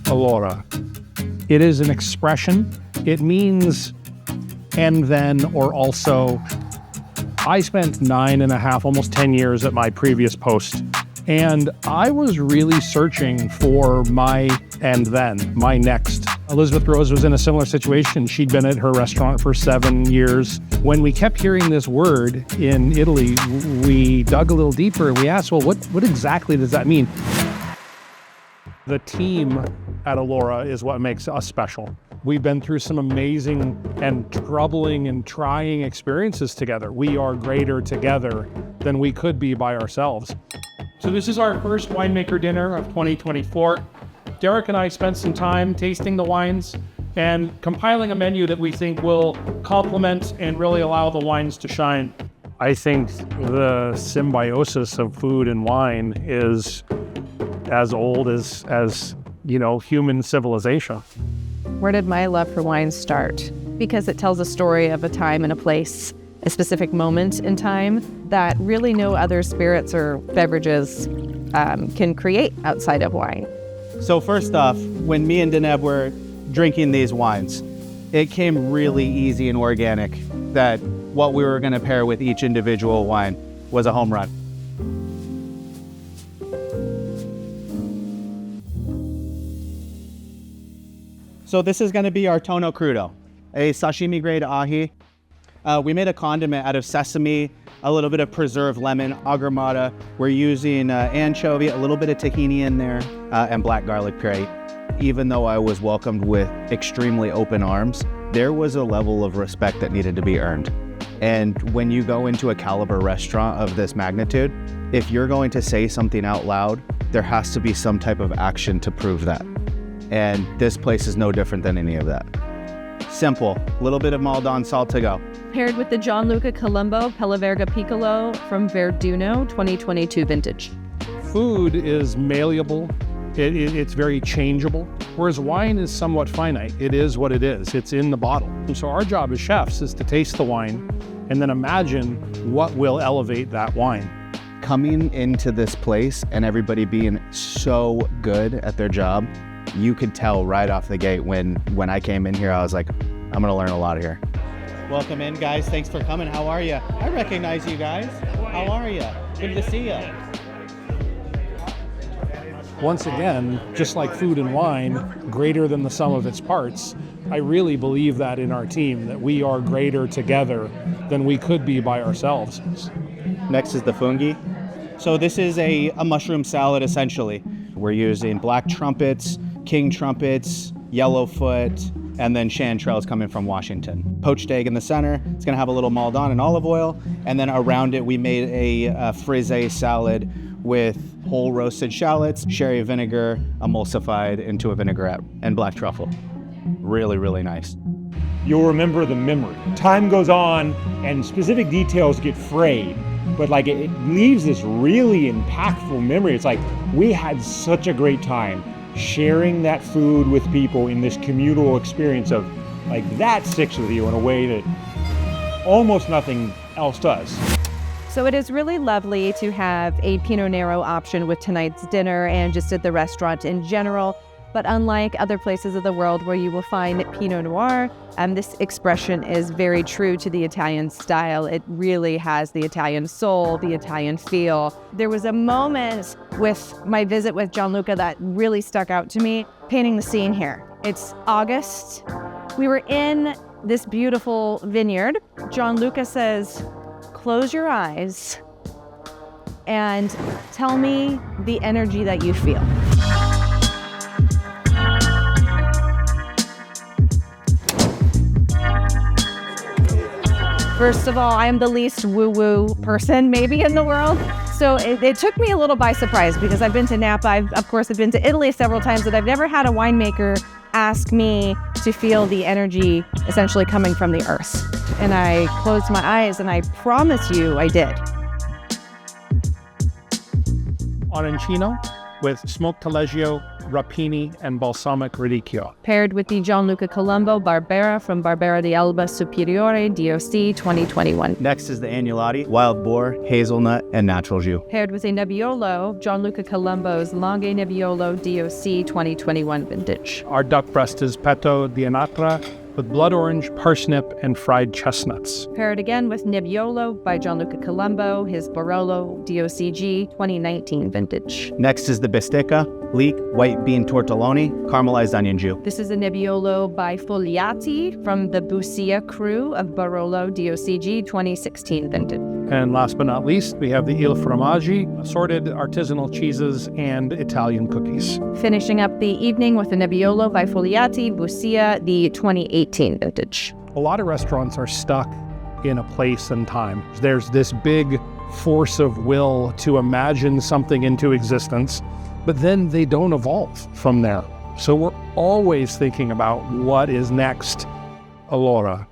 Allora. It is an expression. It means and then or also. I spent 9.5, almost 10 years at my previous post, and I was really searching for my and then, my next. Elizabeth Rose was in a similar situation. She'd been at her restaurant for 7 years. When we kept hearing this word in Italy, we dug a little deeper and we asked, well, what exactly does that mean? The team at Allora is what makes us special. We've been through some amazing and troubling and trying experiences together. We are greater together than we could be by ourselves. So this is our first winemaker dinner of 2024. Derek and I spent some time tasting the wines and compiling a menu that we think will complement and really allow the wines to shine. I think the symbiosis of food and wine is as old as human civilization. Where did my love for wine start? Because it tells a story of a time and a place, a specific moment in time that really no other spirits or beverages can create outside of wine. So first off, when me and Deneb were drinking these wines, it came really easy and organic that what we were going to pair with each individual wine was a home run. So this is going to be our tono crudo, a sashimi grade ahi. We made a condiment out of sesame, a little bit of preserved lemon, agramata. We're using anchovy, a little bit of tahini in there, and black garlic puree. Even though I was welcomed with extremely open arms, there was a level of respect that needed to be earned. And when you go into a caliber restaurant of this magnitude, if you're going to say something out loud, there has to be some type of action to prove that. And this place is no different than any of that. Simple, a little bit of Maldon salt to go. Paired with the Gianluca Colombo Pella Verga Piccolo from Verduno 2022 vintage. Food is malleable. It's very changeable, whereas wine is somewhat finite. It is what it is. It's in the bottle. And so our job as chefs is to taste the wine and then imagine what will elevate that wine. Coming into this place and everybody being so good at their job, you could tell right off the gate when I came in here, I was like, I'm gonna learn a lot here. Welcome in, guys. Thanks for coming. How are you? I recognize you guys. How are you? Good to see you. Once again, just like food and wine, greater than the sum of its parts, I really believe that in our team, that we are greater together than we could be by ourselves. Next is the fungi. So this is a mushroom salad, essentially. We're using black trumpets, king trumpets, yellowfoot, and then chanterelles coming from Washington. Poached egg in the center. It's gonna have a little Maldon and olive oil. And then around it, we made a frisee salad with whole roasted shallots, sherry vinegar, emulsified into a vinaigrette, and black truffle. Really, really nice. You'll remember the memory. Time goes on and specific details get frayed, but it leaves this really impactful memory. It's like we had such a great time sharing that food with people in this communal experience of that sticks with you in a way that almost nothing else does. So it is really lovely to have a Pinot Nero option with tonight's dinner and just at the restaurant in general. But unlike other places of the world where you will find Pinot Noir, this expression is very true to the Italian style. It really has the Italian soul, the Italian feel. There was a moment with my visit with Gianluca that really stuck out to me, painting the scene here. It's August. We were in this beautiful vineyard. Gianluca says, close your eyes and tell me the energy that you feel. First of all, I am the least woo-woo person maybe in the world. So it took me a little by surprise because I've been to Napa. I've been to Italy several times, but I've never had a winemaker ask me to feel the energy essentially coming from the earth. And I closed my eyes and I promise you I did. Arancino with smoked taleggio, Rapini and Balsamic Radicchio. Paired with the Gianluca Colombo Barbera from Barbera di Alba Superiore DOC 2021. Next is the Agnolotti, wild boar, hazelnut, and natural jus. Paired with a Nebbiolo, Gianluca Colombo's Langhe Nebbiolo DOC 2021 vintage. Our duck breast is Petto di Anatra with blood orange, parsnip, and fried chestnuts. Paired again with Nebbiolo by Gianluca Colombo, his Barolo DOCG 2019 vintage. Next is the Bistecca, leek, white bean tortelloni, caramelized onion jus. This is a Nebbiolo by Fogliati from the Busia crew of Barolo DOCG 2016 vintage. And last but not least, we have the Il Formaggi, assorted artisanal cheeses and Italian cookies. Finishing up the evening with the Nebbiolo by Fogliati, Busia, the 2018 vintage. A lot of restaurants are stuck in a place and time. There's this big force of will to imagine something into existence, but then they don't evolve from there. So we're always thinking about what is next. Allora.